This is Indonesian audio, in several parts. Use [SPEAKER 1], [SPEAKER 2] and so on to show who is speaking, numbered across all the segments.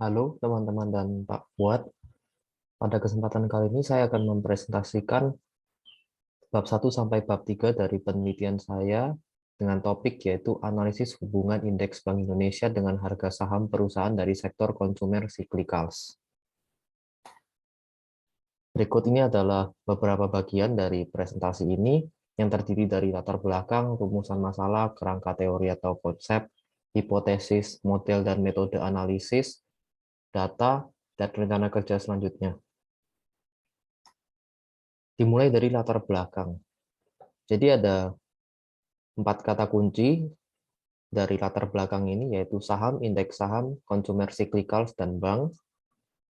[SPEAKER 1] Halo teman-teman dan Pak Fuad. Pada kesempatan kali ini saya akan mempresentasikan bab 1 sampai bab 3 dari penelitian saya dengan topik yaitu analisis hubungan indeks Bank Indonesia dengan harga saham perusahaan dari sektor konsumer cyclicals. Berikut ini adalah beberapa bagian dari presentasi ini yang terdiri dari latar belakang, rumusan masalah, kerangka teori atau konsep, hipotesis, model dan metode analisis, data, dan rencana kerja selanjutnya. Dimulai dari latar belakang. Jadi ada 4 kata kunci dari latar belakang ini, yaitu saham, indeks saham, consumer cyclicals, dan bank.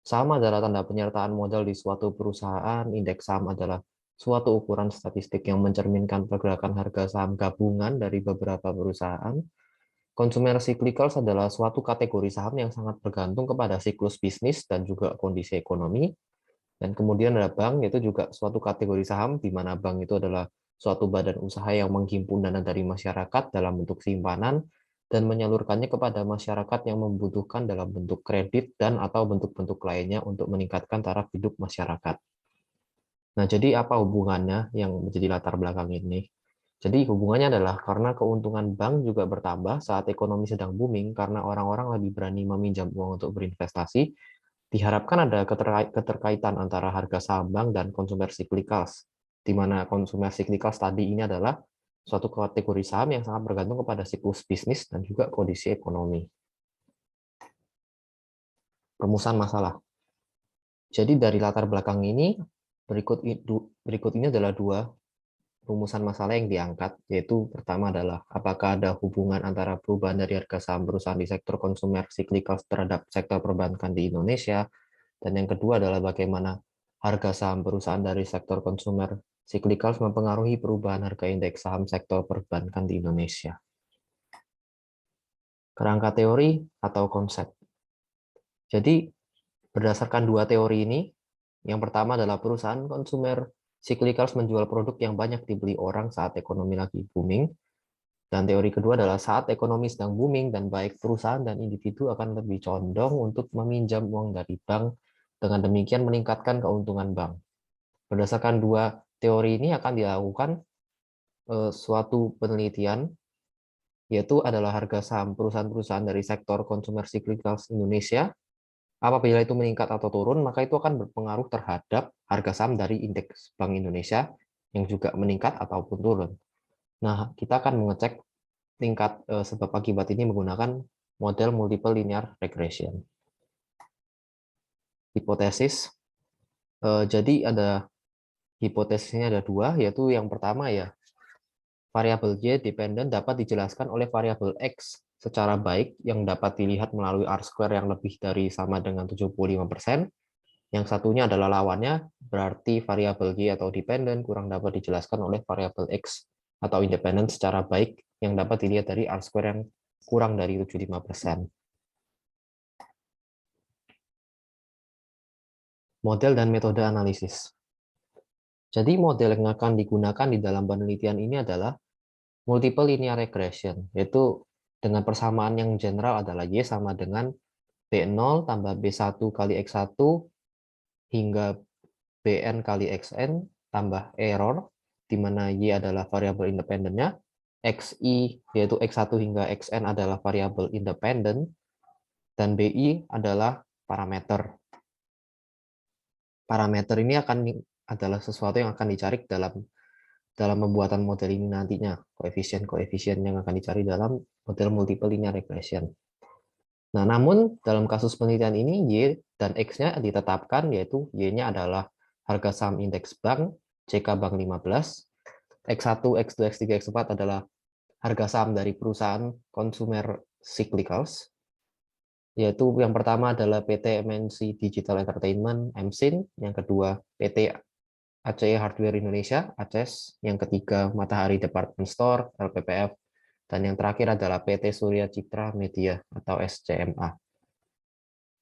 [SPEAKER 1] Saham adalah tanda penyertaan modal di suatu perusahaan, indeks saham adalah suatu ukuran statistik yang mencerminkan pergerakan harga saham gabungan dari beberapa perusahaan. Consumer cyclicals adalah suatu kategori saham yang sangat bergantung kepada siklus bisnis dan juga kondisi ekonomi. Dan kemudian ada bank, yaitu juga suatu kategori saham, di mana bank itu adalah suatu badan usaha yang menghimpun dana dari masyarakat dalam bentuk simpanan dan menyalurkannya kepada masyarakat yang membutuhkan dalam bentuk kredit dan atau bentuk-bentuk lainnya untuk meningkatkan taraf hidup masyarakat. Nah, jadi apa hubungannya yang menjadi latar belakang ini? Jadi hubungannya adalah karena keuntungan bank juga bertambah saat ekonomi sedang booming karena orang-orang lebih berani meminjam uang untuk berinvestasi. Diharapkan ada keterkaitan antara harga saham bank dan consumer cyclicals, di mana consumer cyclicals tadi ini adalah suatu kategori saham yang sangat bergantung kepada siklus bisnis dan juga kondisi ekonomi. Rumusan masalah. Jadi dari latar belakang ini, berikut ini adalah dua rumusan masalah yang diangkat, yaitu pertama adalah apakah ada hubungan antara perubahan dari harga saham perusahaan di sektor consumer cyclicals terhadap sektor perbankan di Indonesia. Dan yang kedua adalah bagaimana harga saham perusahaan dari sektor konsumer cyclicals mempengaruhi perubahan harga indeks saham sektor perbankan di Indonesia. Kerangka teori atau konsep. Jadi, berdasarkan dua teori ini, yang pertama adalah perusahaan konsumer cyclicals menjual produk yang banyak dibeli orang saat ekonomi lagi booming. Dan teori kedua adalah saat ekonomi sedang booming dan baik perusahaan dan individu akan lebih condong untuk meminjam uang dari bank, dengan demikian meningkatkan keuntungan bank. Berdasarkan dua teori ini akan dilakukan suatu penelitian, yaitu adalah harga saham perusahaan-perusahaan dari sektor consumer cyclicals Indonesia. Apabila itu meningkat atau turun, maka itu akan berpengaruh terhadap harga saham dari indeks Bank Indonesia yang juga meningkat ataupun turun. Nah, kita akan mengecek tingkat sebab akibat ini menggunakan model multiple linear regression. Hipotesis. Jadi ada hipotesisnya ada dua, yaitu yang pertama ya, variabel Y dependen dapat dijelaskan oleh variabel X secara baik yang dapat dilihat melalui R-square yang lebih dari sama dengan 75%. Yang satunya adalah lawannya, berarti variabel Y atau dependen kurang dapat dijelaskan oleh variabel X atau independen secara baik yang dapat dilihat dari R-square yang kurang dari 75%. Model dan metode analisis. Jadi model yang akan digunakan di dalam penelitian ini adalah multiple linear regression, yaitu dengan persamaan yang general adalah Y sama dengan B0 tambah B1 kali X1 hingga Bn kali Xn tambah error, di mana Y adalah variabel independennya, Xi yaitu X1 hingga Xn adalah variabel independen, dan Bi adalah parameter. Parameter ini adalah sesuatu yang akan dicari dalam pembuatan model ini nantinya, koefisien-koefisien yang akan dicari dalam model multiple linear regression. Nah, namun dalam kasus penelitian ini Y dan X-nya ditetapkan, yaitu Y-nya adalah harga saham indeks bank, CK Bank 15, X1, X2, X3, X4 adalah harga saham dari perusahaan consumer cyclicals, yaitu yang pertama adalah PT MNC Digital Entertainment, MSIN, yang kedua PT ACE Hardware Indonesia, ACES, yang ketiga Matahari Department Store, LPPF, dan yang terakhir adalah PT Surya Citra Media atau SCMA.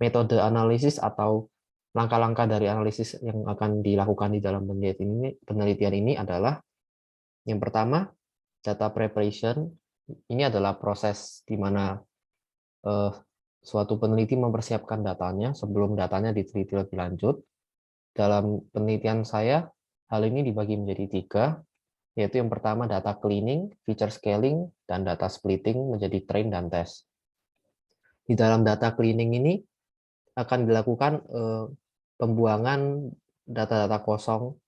[SPEAKER 1] Metode analisis atau langkah-langkah dari analisis yang akan dilakukan di dalam penelitian ini adalah yang pertama, data preparation. Ini adalah proses di mana suatu peneliti mempersiapkan datanya sebelum datanya diteliti lebih lanjut. Dalam penelitian saya, hal ini dibagi menjadi 3, yaitu yang pertama data cleaning, feature scaling, dan data splitting menjadi train dan test. Di dalam data cleaning ini akan dilakukan pembuangan data-data kosong,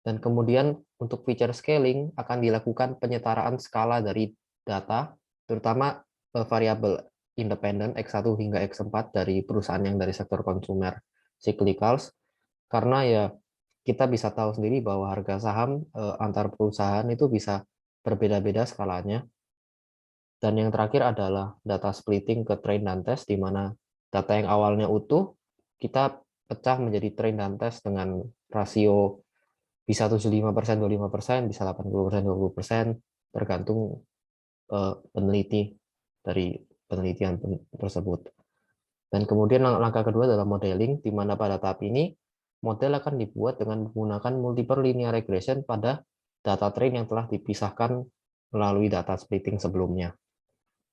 [SPEAKER 1] dan kemudian untuk feature scaling akan dilakukan penyetaraan skala dari data, terutama variabel independen X1 hingga X4 dari perusahaan yang dari sektor konsumer cyclicals, karena ya kita bisa tahu sendiri bahwa harga saham antar perusahaan itu bisa berbeda-beda skalanya. Dan yang terakhir adalah data splitting ke train dan test, di mana data yang awalnya utuh kita pecah menjadi train dan test dengan rasio bisa 75%, 25%, bisa 80%, 20%, tergantung peneliti dari penelitian tersebut. Dan kemudian langkah kedua adalah modeling, di mana pada tahap ini model akan dibuat dengan menggunakan multiple linear regression pada data train yang telah dipisahkan melalui data splitting sebelumnya.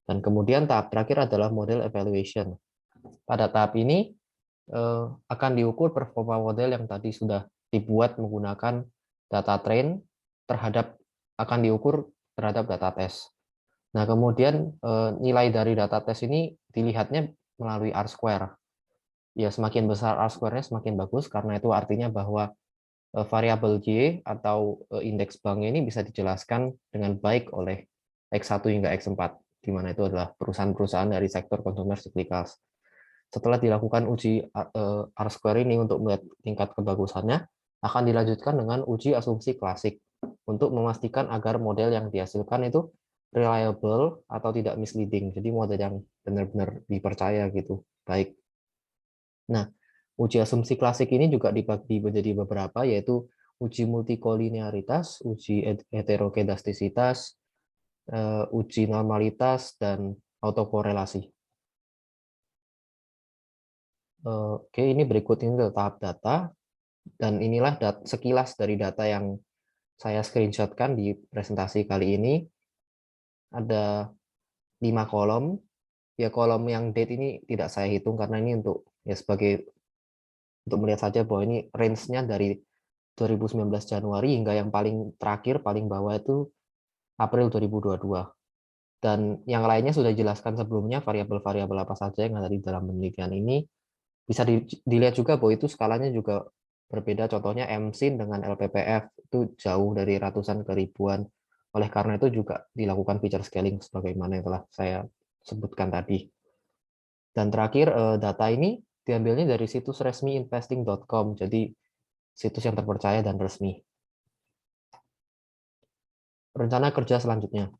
[SPEAKER 1] Dan kemudian tahap terakhir adalah model evaluation. Pada tahap ini akan diukur performa model yang tadi sudah dibuat menggunakan data train akan diukur terhadap data test. Nah, kemudian nilai dari data test ini dilihatnya melalui R-square. Ya, semakin besar R-square-nya semakin bagus, karena itu artinya bahwa variabel Y atau indeks banknya ini bisa dijelaskan dengan baik oleh X1 hingga X4, di mana itu adalah perusahaan-perusahaan dari sektor consumer cyclicals. Setelah dilakukan uji R-square ini untuk melihat tingkat kebagusannya, akan dilanjutkan dengan uji asumsi klasik untuk memastikan agar model yang dihasilkan itu reliable atau tidak misleading. Jadi model yang benar-benar dipercaya gitu. Baik. Nah, uji asumsi klasik ini juga dibagi menjadi beberapa, yaitu uji multikolinearitas, uji heterokedastisitas, uji normalitas, dan autokorelasi. Oke, ini berikut ini tahap data, dan inilah sekilas dari data yang saya screenshotkan di presentasi kali ini. Ada 5 kolom. Ya, kolom yang date ini tidak saya hitung karena ini untuk melihat saja bahwa ini range-nya dari 2019 Januari hingga yang paling terakhir, paling bawah itu April 2022. Dan yang lainnya sudah dijelaskan sebelumnya, variabel-variabel apa saja yang ada di dalam penelitian ini. Bisa dilihat juga bahwa itu skalanya juga berbeda, contohnya MSIN dengan LPPF itu jauh dari ratusan ke ribuan. Oleh karena itu juga dilakukan feature scaling sebagaimana yang telah saya sebutkan tadi. Dan terakhir, data ini diambilnya dari situs resmi investing.com, jadi situs yang terpercaya dan resmi. Rencana kerja selanjutnya.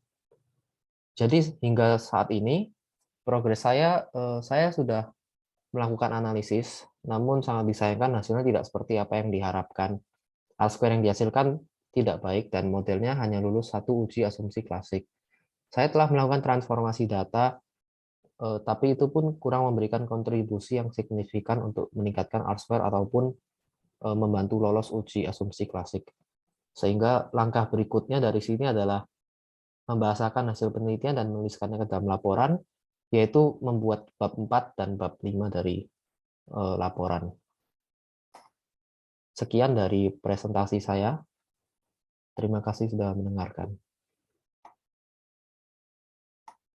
[SPEAKER 1] Jadi hingga saat ini, progres saya sudah melakukan analisis, namun sangat disayangkan hasilnya tidak seperti apa yang diharapkan. R-square yang dihasilkan tidak baik dan modelnya hanya lulus satu uji asumsi klasik. Saya telah melakukan transformasi data, tapi itu pun kurang memberikan kontribusi yang signifikan untuk meningkatkan R-square ataupun membantu lolos uji asumsi klasik. Sehingga langkah berikutnya dari sini adalah membahasakan hasil penelitian dan menuliskannya ke dalam laporan, yaitu membuat bab 4 dan bab 5 dari laporan. Sekian dari presentasi saya. Terima kasih sudah mendengarkan.